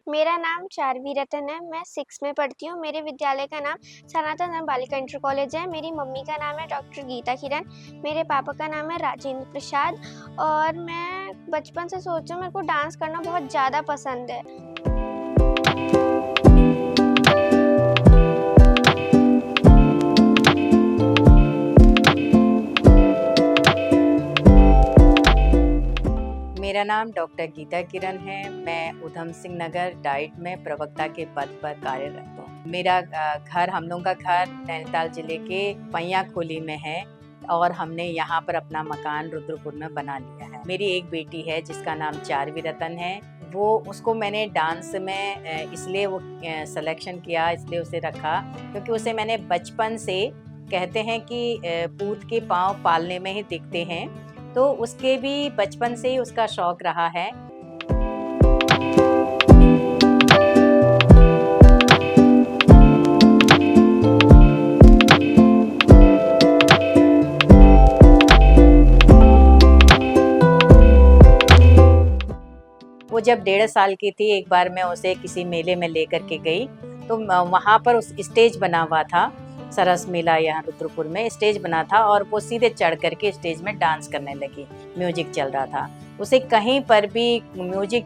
मेरा नाम चारवी रतन है। मैं 6 में पढ़ती हूँ। मेरे विद्यालय का नाम सनातन धर्म बालिका इंटर कॉलेज है। मेरी मम्मी का नाम है डॉक्टर गीता किरण। मेरे पापा का नाम है राजेंद्र प्रसाद। और मैं बचपन से सोचती हूँ, मेरे को डांस करना बहुत ज़्यादा पसंद है। मेरा नाम डॉक्टर गीता किरण है। मैं उधम सिंह नगर डाइट में प्रवक्ता के पद पर कार्यरत हूँ। मेरा घर, हम लोगों का घर नैनीताल जिले के पैया खोली में है और हमने यहाँ पर अपना मकान रुद्रपुर में बना लिया है। मेरी एक बेटी है जिसका नाम चारवी रतन है। उसको मैंने डांस में इसलिए वो सिलेक्शन किया, इसलिए उसे रखा क्योंकि उसे मैंने बचपन से, कहते हैं कि पूत के पाँव पालने में ही दिखते हैं, तो उसके भी बचपन से ही उसका शौक रहा है। वो जब 1.5 साल की थी, एक बार मैं उसे किसी मेले में लेकर के गई, तो वहाँ पर उस स्टेज बना हुआ था। सरस मेला यहाँ रुद्रपुर में स्टेज बना था और वो सीधे चढ़ करके स्टेज में डांस करने लगी। म्यूजिक चल रहा था। उसे कहीं पर भी म्यूजिक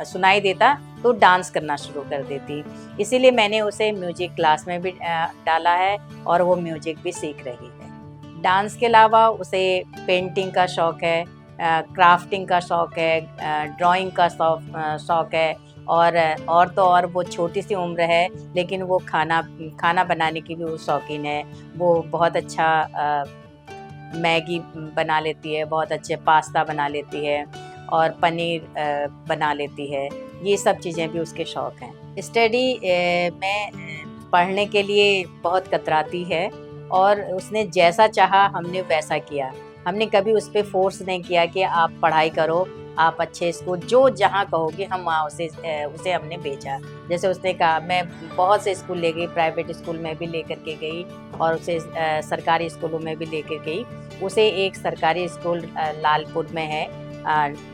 सुनाई देता तो डांस करना शुरू कर देती। इसीलिए मैंने उसे म्यूजिक क्लास में भी डाला है और वो म्यूजिक भी सीख रही है। डांस के अलावा उसे पेंटिंग का शौक है, क्राफ्टिंग का शौक है, ड्राइंग का शौक है और तो और वो छोटी सी उम्र है, लेकिन वो खाना बनाने की भी वो शौकीन है। वो बहुत अच्छा मैगी बना लेती है, बहुत अच्छे पास्ता बना लेती है और पनीर बना लेती है। ये सब चीज़ें भी उसके शौक हैं। स्टडी में पढ़ने के लिए बहुत कतराती है और उसने जैसा चाहा हमने वैसा किया। हमने कभी उस पर फोर्स नहीं किया कि आप पढ़ाई करो, आप अच्छे स्कूल, जो जहाँ कहोगे हम वहाँ उसे हमने भेजा। जैसे उसने कहा, मैं बहुत से स्कूल ले गई, प्राइवेट स्कूल में भी ले करके गई और उसे सरकारी स्कूलों में भी लेकर गई। उसे एक सरकारी स्कूल लालपुर में है,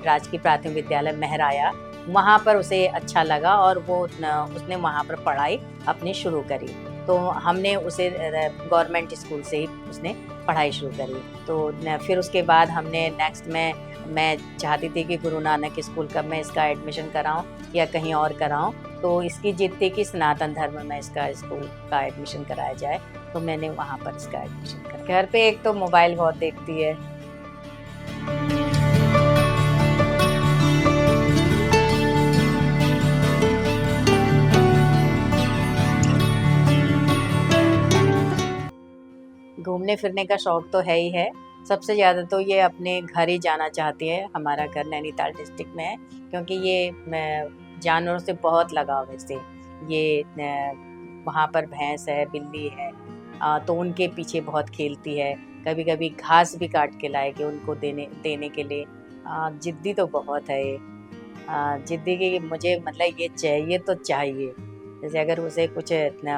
राजकीय प्राथमिक विद्यालय महराया, वहाँ पर उसे अच्छा लगा और उसने वहाँ पर पढ़ाई अपनी शुरू करी। तो हमने उसे गवर्नमेंट स्कूल से ही उसने पढ़ाई शुरू करी। तो फिर उसके बाद हमने नेक्स्ट में, मैं चाहती थी कि गुरु नानक स्कूल का मैं इसका एडमिशन कराऊं या कहीं और कराऊं, तो इसकी जिद थी कि सनातन धर्म में इसका स्कूल का एडमिशन कराया जाए, तो मैंने वहाँ पर इसका एडमिशन करा। घर पे एक तो मोबाइल बहुत देखती है। घूमने फिरने का शौक तो है ही है। सबसे ज़्यादा तो ये अपने घर ही जाना चाहती है। हमारा घर नैनीताल डिस्ट्रिक्ट में है, क्योंकि ये जानवरों से बहुत लगाव है इससे। ये वहाँ पर भैंस है, बिल्ली है, तो उनके पीछे बहुत खेलती है। कभी कभी घास भी काट के लाएगी उनको देने के लिए। जिद्दी तो बहुत है ये। जिद्दी की मुझे मतलब ये चाहिए तो चाहिए। जैसे अगर उसे कुछ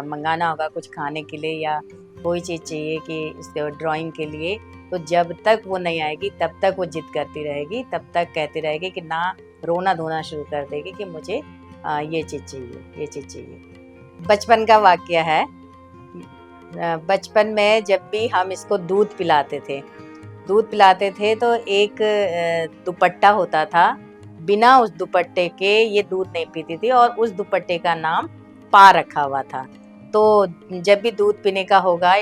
मंगाना होगा कुछ खाने के लिए या कोई चीज़ चाहिए कि इसके ड्राइंग के लिए, तो जब तक वो नहीं आएगी तब तक वो जिद करती रहेगी, तब तक कहती रहेगी कि ना, रोना धोना शुरू कर देगी कि मुझे ये चीज़ चाहिए, ये चीज़ चाहिए। बचपन का वाक़या है। बचपन में जब भी हम इसको दूध पिलाते थे तो एक दुपट्टा होता था, बिना उस दुपट्टे के ये दूध नहीं पीती थी और उस दुपट्टे का नाम पा रखा हुआ था। तो जब भी दूध पीने का होगा,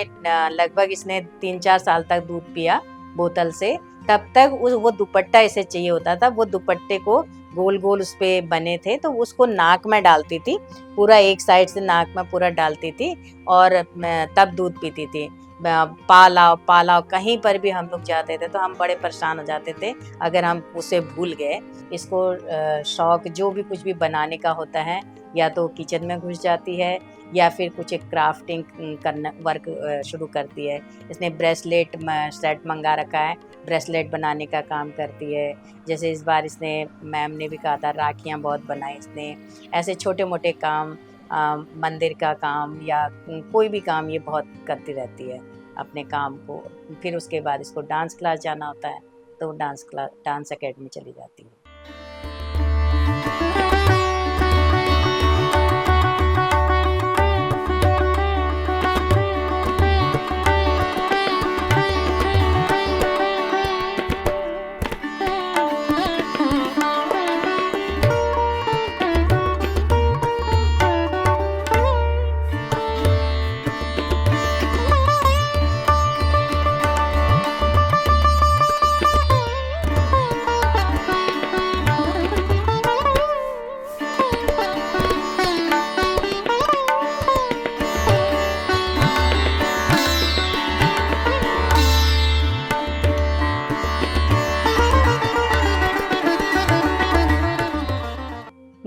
लगभग इसने 3-4 साल तक दूध पिया बोतल से, तब तक वो दुपट्टा इसे चाहिए होता था। वो दुपट्टे को गोल गोल उस पे बने थे, तो उसको नाक में डालती थी, पूरा एक साइड से नाक में पूरा डालती थी और तब दूध पीती थी। पालाव कहीं पर भी हम लोग जाते थे तो हम बड़े परेशान हो जाते थे अगर हम उसे भूल गए। इसको शौक जो भी कुछ भी बनाने का होता है, या तो किचन में घुस जाती है या फिर कुछ एक क्राफ्टिंग करना वर्क शुरू करती है। इसने ब्रेसलेट सेट मंगा रखा है, ब्रेसलेट बनाने का काम करती है। जैसे इस बार इसने, मैम ने भी कहा था, राखियाँ बहुत बनाई इसने। ऐसे छोटे मोटे काम, मंदिर का काम या कोई भी काम, ये बहुत करती रहती है अपने काम को। फिर उसके बाद इसको डांस क्लास जाना होता है, तो डांस एकेडमी चली जाती है।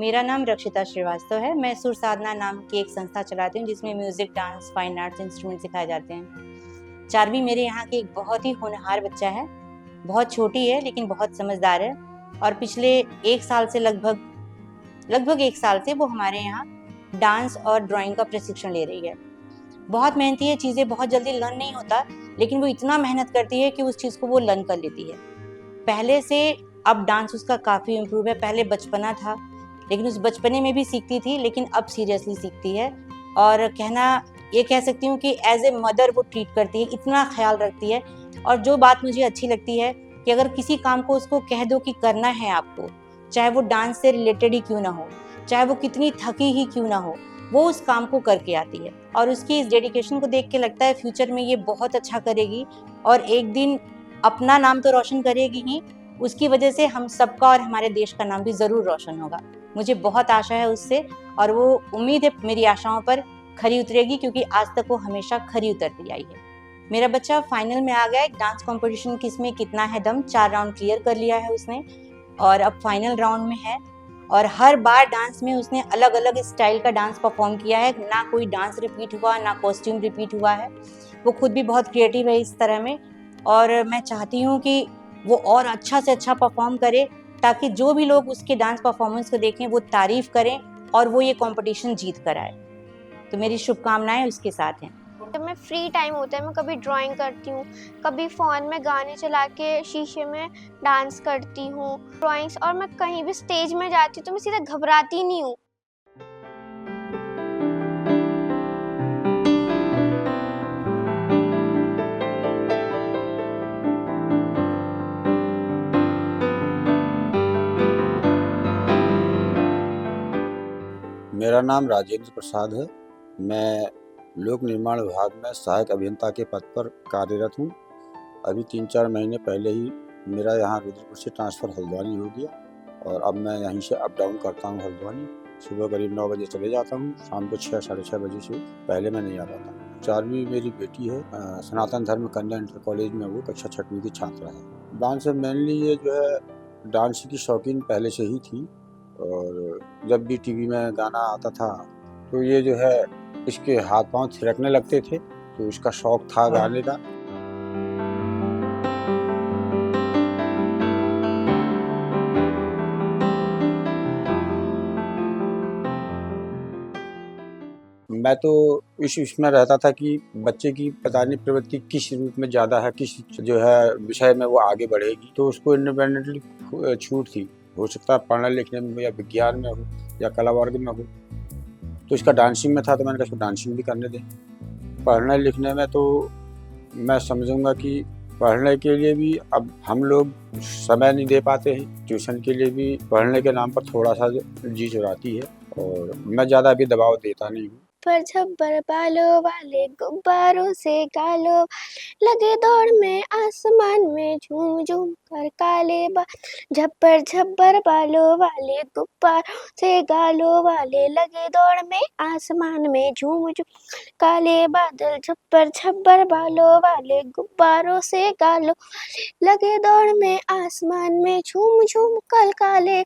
मेरा नाम रक्षिता श्रीवास्तव है। मैं सुर साधना नाम की एक संस्था चलाती हूँ जिसमें music, dance, fine arts, instrument सिखाए जाते हैं। चारवी मेरे यहाँ की एक बहुत ही होनहार बच्चा है। बहुत छोटी है लेकिन बहुत समझदार है और पिछले एक साल से लगभग एक साल से वो हमारे यहाँ डांस और ड्राइंग का प्रशिक्षण ले रही है। बहुत मेहनती है, चीज़ें बहुत जल्दी लर्न नहीं होता, लेकिन वो इतना मेहनत करती है कि उस चीज़ को वो लर्न कर लेती है। पहले से अब डांस उसका काफ़ी इम्प्रूव है। पहले बचपना था, लेकिन उस बचपने में भी सीखती थी, लेकिन अब सीरियसली सीखती है और ये कह सकती हूँ कि एज ए मदर वो ट्रीट करती है, इतना ख्याल रखती है। और जो बात मुझे अच्छी लगती है कि अगर किसी काम को उसको कह दो कि करना है आपको, चाहे वो डांस से रिलेटेड ही क्यों ना हो, चाहे वो कितनी थकी ही क्यों ना हो, वो उस काम को करके आती है। और उसकी इस डेडिकेशन को देख के लगता है फ्यूचर में ये बहुत अच्छा करेगी और एक दिन अपना नाम तो रोशन करेगी ही, उसकी वजह से हम सबका और हमारे देश का नाम भी ज़रूर रोशन होगा। मुझे बहुत आशा है उससे और वो उम्मीद है मेरी आशाओं पर खरी उतरेगी, क्योंकि आज तक वो हमेशा खरी उतरती आई है। मेरा बच्चा फाइनल में आ गया है। डांस कंपटीशन किसमें कितना है दम, 4 राउंड क्लियर कर लिया है उसने और अब फाइनल राउंड में है। और हर बार डांस में उसने अलग अलग स्टाइल का डांस परफॉर्म किया है, ना कोई डांस रिपीट हुआ, ना कॉस्ट्यूम रिपीट हुआ है। वो खुद भी बहुत क्रिएटिव है इस तरह में और मैं चाहती हूँ कि वो और अच्छा से अच्छा परफॉर्म करे, ताकि जो भी लोग उसके डांस परफॉर्मेंस को देखें वो तारीफ करें और वो ये कंपटीशन जीत कर आए। तो मेरी शुभकामनाएं उसके साथ हैं। जब मैं फ्री टाइम होता है मैं कभी ड्राइंग करती हूँ, कभी फ़ोन में गाने चला के शीशे में डांस करती हूँ, ड्राइंग्स। और मैं कहीं भी स्टेज में जाती हूँ तो मैं सीधा घबराती नहीं हूँ। मेरा नाम राजेंद्र प्रसाद है। मैं लोक निर्माण विभाग में सहायक अभियंता के पद पर कार्यरत हूँ। अभी 3-4 महीने पहले ही मेरा यहाँ रुद्रपुर से ट्रांसफ़र हल्द्वानी हो गया और अब मैं यहीं से अप डाउन करता हूँ हल्द्वानी। सुबह करीब 9 बजे चले जाता हूँ, शाम को 6 साढ़े 6 बजे से पहले मैं नहीं आ पाता। 4वीं मेरी बेटी है, सनातन धर्म कन्या इंटर कॉलेज में वो कक्षा 6वीं की छात्रा है। डांस में मेनली ये जो है डांस की शौकीन पहले से ही थी और जब भी टीवी में गाना आता था तो ये जो है इसके हाथ पांव थिरकने लगते थे, तो इसका शौक था गाने का। मैं तो इसमें रहता था कि बच्चे की पता नहीं प्रवृत्ति किस रूप में ज़्यादा है, किस जो है विषय में वो आगे बढ़ेगी, तो उसको इंडिपेंडेंटली छूट थी। हो सकता है पढ़ने लिखने में या विज्ञान में हो या कला वर्ग में हो। तो इसका डांसिंग में था तो मैंने कहा इसको डांसिंग भी करने दें। पढ़ने लिखने में तो मैं समझूंगा कि पढ़ने के लिए भी अब हम लोग समय नहीं दे पाते हैं। ट्यूशन के लिए भी पढ़ने के नाम पर थोड़ा सा जी चुराती है और मैं ज़्यादा अभी दबाव देता नहीं हूँ। पर झब्बर बालों वाले गुब्बारों से गालो, लगे दौड़ में आसमान में झूम झूम कर काले बाल। झब्बर झब्बर बालों वाले गुब्बारों से गालों वाले, लगे दौड़ में आसमान में झूम झूम काले बादल। झब्बर झब्बर बालों वाले गुब्बारों से गालों, लगे दौड़ में आसमान में झूम झूम कर काले।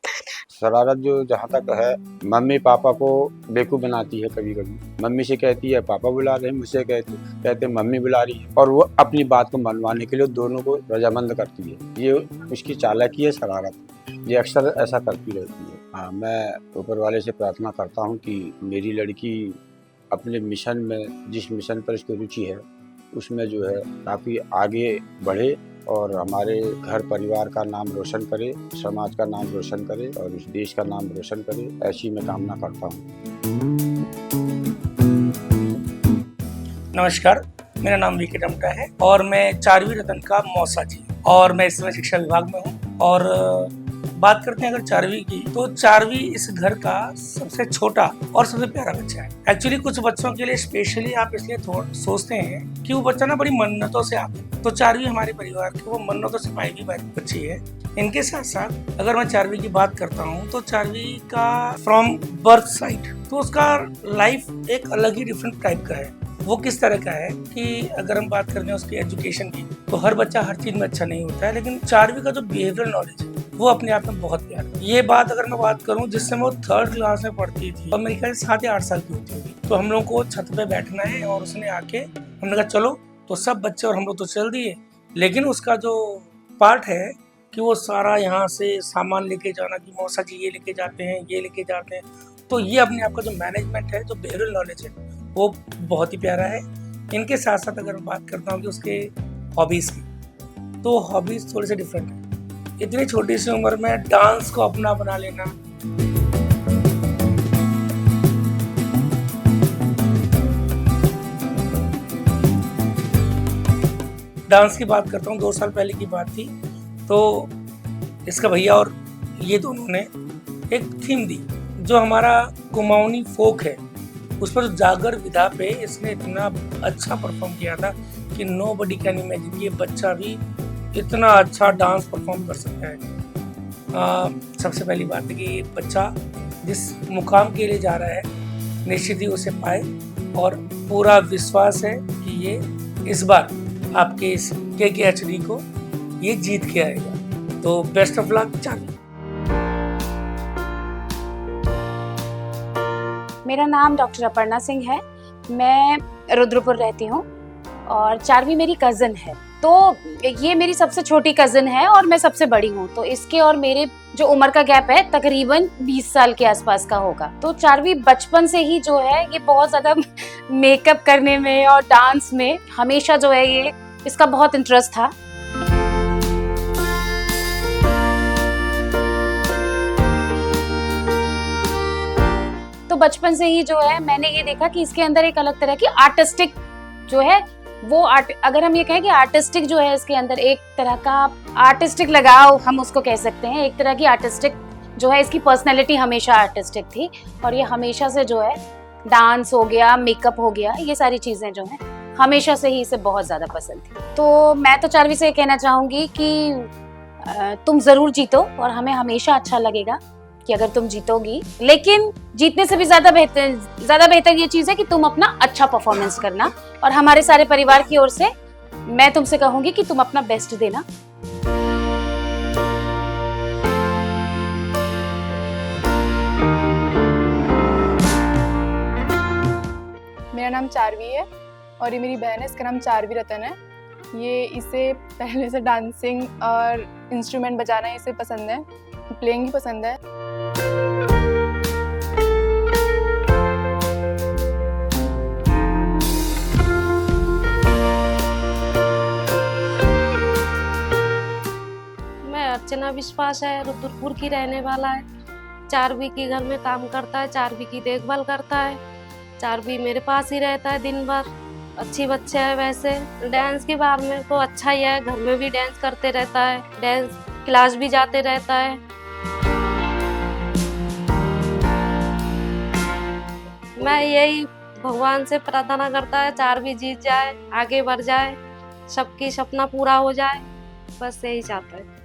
शरारत जो जहाँ तक है मम्मी पापा को बेवकूफ़ बनाती है। कभी कभी मम्मी से कहती है पापा बुला रहे हैं, मुझसे कहते मम्मी बुला रही है, और वो अपनी बात को मनवाने के लिए दोनों को रजामंद करती है। ये उसकी चालाकी है, शरारत, ये अक्सर ऐसा करती रहती है। हाँ, मैं ऊपर वाले से प्रार्थना करता हूँ कि मेरी लड़की अपने मिशन में, जिस मिशन पर इसकी रुचि है, उसमें जो है काफ़ी आगे बढ़े और हमारे घर परिवार का नाम रोशन करे, समाज का नाम रोशन करे और इस देश का नाम रोशन करे, ऐसी मैं कामना करता हूँ। नमस्कार, मेरा नाम वीके टमटा है और मैं 4वीं रतन का मौसा जी, और मैं इस समय शिक्षा विभाग में हूँ। और बात करते हैं अगर 4वीं की, तो 4वीं इस घर का सबसे छोटा और सबसे प्यारा बच्चा है। एक्चुअली कुछ बच्चों के लिए स्पेशली आप इसलिए सोचते हैं कि वो बच्चा ना बड़ी मन्नतों से आता है, तो 4वीं हमारे परिवार की वो मन्नतों से पाई हुई बच्ची है। इनके साथ साथ अगर मैं 4वीं की बात करता हूँ तो 4वीं का फ्रॉम बर्थ साइड, तो उसका लाइफ एक अलग ही डिफरेंट टाइप का है। वो किस तरह का है कि अगर हम बात करते हैं उसकी एजुकेशन की, तो हर बच्चा हर चीज़ में अच्छा नहीं होता है, लेकिन 4वीं का जो बिहेवियरल नॉलेज है वो अपने आप में बहुत प्यारा है। ये बात अगर मैं बात करूं जिस समय वो 3rd क्लास में पढ़ती थी और मेरे ख्याल से 7 या 8 साल की होती होगी, तो हम लोग को छत पे बैठना है और उसने आके हमने कहा चलो, तो सब बच्चे और हम लोग तो चल दिए, लेकिन उसका जो पार्ट है कि वो सारा यहाँ से सामान लेके जाना कि मौसा जी ये लेके जाते हैं, ये लेके जाते हैं, तो ये अपने आप का जो मैनेजमेंट है, जो बिहेवियरल नॉलेज है, वो बहुत ही प्यारा है। इनके साथ साथ अगर बात करता हूँ कि उसके हॉबीज़ की, तो हॉबीज़ थोड़ी सी डिफरेंट है। इतनी छोटी सी उम्र में डांस को अपना बना लेना, डांस की बात करता हूँ, 2 साल पहले की बात थी, तो इसका भैया और ये दोनों ने एक थीम दी जो हमारा कुमाऊनी फोक है, उस पर जागर विधा पे इसने इतना अच्छा परफॉर्म किया था कि नोबडी कैन इमेजिन ये बच्चा भी इतना अच्छा डांस परफॉर्म कर सकता है। सबसे पहली बात है कि ये बच्चा जिस मुकाम के लिए जा रहा है निश्चित ही उसे पाए, और पूरा विश्वास है कि ये इस बार आपके इस KKHD को ये जीत के आएगा। तो बेस्ट ऑफ लक चार्वी। मेरा नाम डॉक्टर अपर्णा सिंह है। मैं रुद्रपुर रहती हूँ और चार्वी मेरी कज़न है। तो ये मेरी सबसे छोटी कज़न है और मैं सबसे बड़ी हूँ, तो इसके और मेरे जो उम्र का गैप है तकरीबन 20 साल के आसपास का होगा। तो चार्वी बचपन से ही जो है ये बहुत ज़्यादा मेकअप करने में और डांस में हमेशा जो है ये इसका बहुत इंटरेस्ट था। तो बचपन से ही जो है मैंने ये देखा कि इसके अंदर एक अलग तरह की आर्टिस्टिक जो है वो अगर हम ये कहें कि आर्टिस्टिक जो है इसके अंदर एक तरह का आर्टिस्टिक लगाव हम उसको कह सकते हैं, एक तरह की आर्टिस्टिक जो है इसकी पर्सनैलिटी हमेशा आर्टिस्टिक थी और ये हमेशा से जो है डांस हो गया, मेकअप हो गया, ये सारी चीज़ें जो हैं हमेशा से ही इसे बहुत ज़्यादा पसंद थी। तो मैं तो चार्वी से ये कहना चाहूँगी कि तुम ज़रूर जीतो और हमें हमेशा अच्छा लगेगा कि अगर तुम जीतोगी, लेकिन जीतने से भी ज़्यादा बेहतर ये चीज़ है कि तुम अपना अच्छा परफॉर्मेंस करना, और हमारे सारे परिवार की ओर से मैं तुमसे कहूँगी कि तुम अपना बेस्ट देना। मेरा नाम चार्वी है और ये मेरी बहन है, इसका नाम चार्वी रतन है। ये इसे पहले से डांसिंग और इंस्ट्रूमेंट बजाना इसे पसंद है, प्लेइंग भी पसंद है। मैं अर्चना विश्वास है, रुद्रपुर की रहने वाला है। चार्वी के घर में काम करता है, चार्वी की देखभाल करता है। चार्वी मेरे पास ही रहता है दिन भर। अच्छी बच्चा है। वैसे डांस के बारे में तो अच्छा ही है, घर में भी डांस करते रहता है, डांस क्लास भी जाते रहता है। मैं यही भगवान से प्रार्थना करता है चार्वी जीत जाए, आगे बढ़ जाए, सबकी सपना पूरा हो जाए, बस यही चाहता है।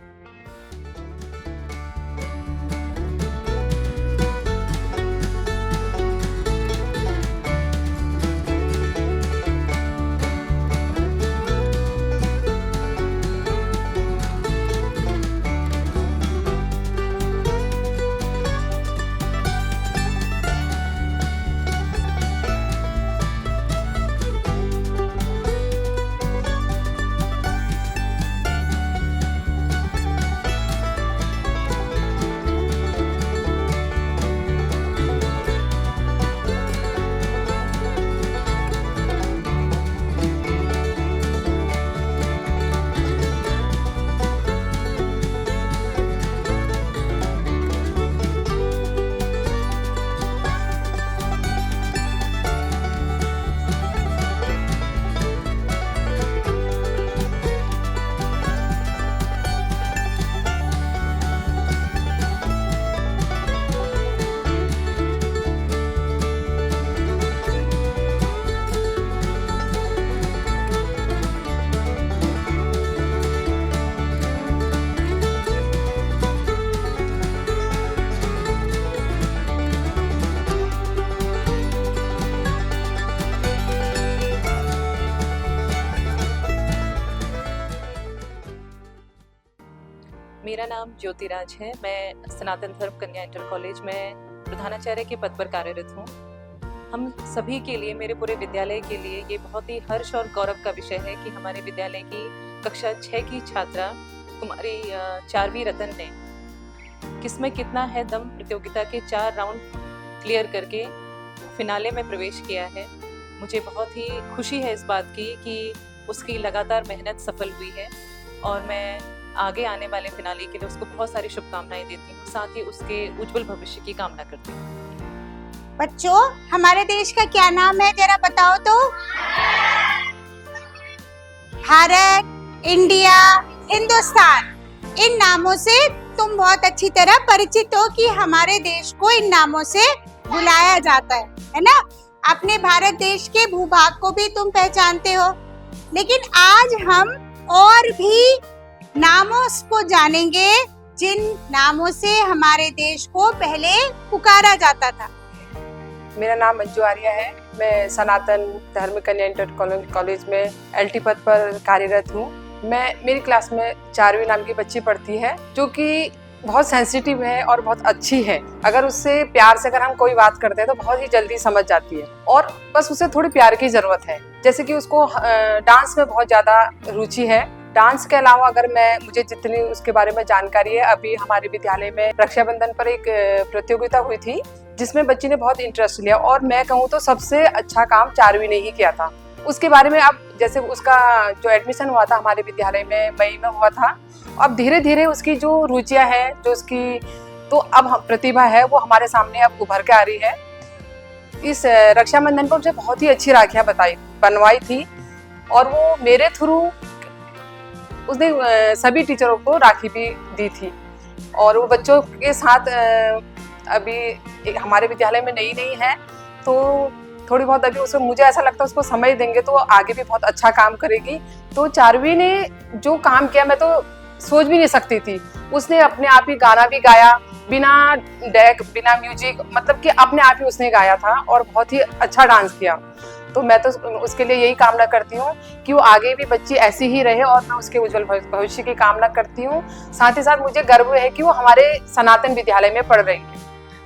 नाम ज्योतिराज है। मैं सनातन धर्म कन्या इंटर कॉलेज में प्रधानाचार्य के पद पर कार्यरत हूँ। हम सभी के लिए, मेरे पूरे विद्यालय के लिए ये बहुत ही हर्ष और गौरव का विषय है कि हमारे विद्यालय की कक्षा 6 की छात्रा कुमारी चारवी रतन ने किसमें कितना है दम प्रतियोगिता के 4 राउंड क्लियर करके फिनाले में प्रवेश किया है। मुझे बहुत ही खुशी है इस बात की कि उसकी लगातार मेहनत सफल हुई है और मैं आगे आने वाले फिनाले के लिए उसको बहुत सारी शुभकामनाएं देती हूँ, साथ ही उसके उज्जवल भविष्य की कामना करती हूँ। बच्चों, हमारे देश का क्या नाम है जरा बताओ तो? भारत, इंडिया, हिंदुस्तान। इन नामों से तुम बहुत अच्छी तरह परिचित हो कि हमारे देश को इन नामों से बुलाया जाता है ना? अपने भारत देश के भूभाग को भी तुम पहचानते हो। लेकिन आज हम और भी नामों को जानेंगे जिन नामों से हमारे देश को पहले पुकारा जाता था। मेरा नाम मंजू आर्या है। मैं सनातन धर्म कन्या इंटर कॉलेज में एलटी पद पर कार्यरत हूँ। मेरी क्लास में चारवी नाम की बच्ची पढ़ती है, जो कि बहुत सेंसिटिव है और बहुत अच्छी है। अगर उससे प्यार से अगर हम कोई बात करते हैं तो बहुत ही जल्दी समझ जाती है और बस उसे थोड़ी प्यार की जरूरत है। जैसे कि उसको डांस में बहुत ज्यादा रुचि है। डांस के अलावा अगर मुझे जितनी उसके बारे में जानकारी है, अभी हमारे विद्यालय में रक्षाबंधन पर एक प्रतियोगिता हुई थी जिसमें बच्ची ने बहुत इंटरेस्ट लिया और मैं कहूँ तो सबसे अच्छा काम चारवी ने ही किया था। उसके बारे में अब जैसे उसका जो एडमिशन हुआ था हमारे विद्यालय में मई में हुआ था, अब धीरे धीरे उसकी जो रुचियाँ हैं, जो उसकी तो अब प्रतिभा है वो हमारे सामने अब उभर के आ रही है। इस रक्षाबंधन पर मुझे बहुत ही अच्छी राखियाँ बनवाई थी और वो मेरे थ्रू उसने सभी टीचरों को राखी भी दी थी और वो बच्चों के साथ अभी हमारे विद्यालय में नई है तो थोड़ी बहुत अभी उसको मुझे ऐसा लगता है उसको समय देंगे तो आगे भी बहुत अच्छा काम करेगी। तो चारवी ने जो काम किया मैं तो सोच भी नहीं सकती थी। उसने अपने आप ही गाना भी गाया, बिना डेक बिना म्यूजिक, मतलब कि अपने आप ही उसने गाया था और बहुत ही अच्छा डांस किया। तो मैं तो उसके लिए यही कामना करती हूँ कि वो आगे भी बच्ची ऐसी ही रहे और मैं उसके उज्जवल भविष्य की कामना करती हूँ। साथ ही साथ मुझे गर्व है कि वो हमारे सनातन विद्यालय में पढ़ रही है।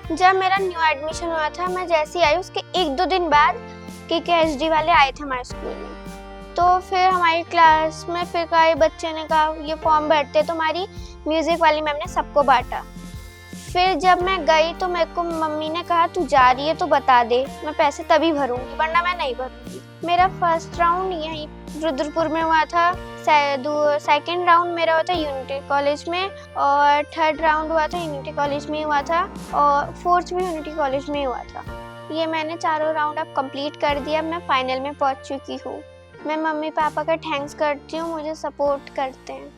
जब मेरा न्यू एडमिशन हुआ था, मैं जैसे ही आई उसके 1-2 दिन बाद KKSD वाले आए थे हमारे स्कूल में। तो फिर हमारी क्लास में फिर कई बच्चे ने कहा ये फॉर्म भरते, तो हमारी म्यूज़िक वाली मैम ने सबको बांटा। फिर जब मैं गई तो मेरे को मम्मी ने कहा तू जा रही है तो बता दे, मैं पैसे तभी भरूंगी वरना मैं नहीं भरूंगी। मेरा फर्स्ट राउंड यहीं रुद्रपुर में हुआ था, सेकंड राउंड मेरा हुआ था यूनिटी कॉलेज में और थर्ड राउंड हुआ था यूनिटी कॉलेज में हुआ था और फोर्थ में यूनिटी कॉलेज में हुआ था। ये मैंने चारों राउंड अब कंप्लीट कर दिया, मैं फाइनल में पहुंच चुकी हूँ। मैं मम्मी पापा का थैंक्स करती हूँ, मुझे सपोर्ट करते हैं।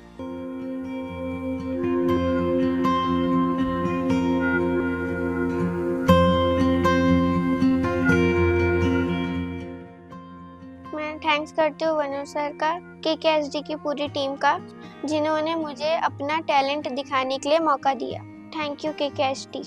थैंक्स करती हूँ वनु सर का, KKSD की पूरी टीम का, जिन्होंने मुझे अपना टैलेंट दिखाने के लिए मौका दिया। Thank you KKSD।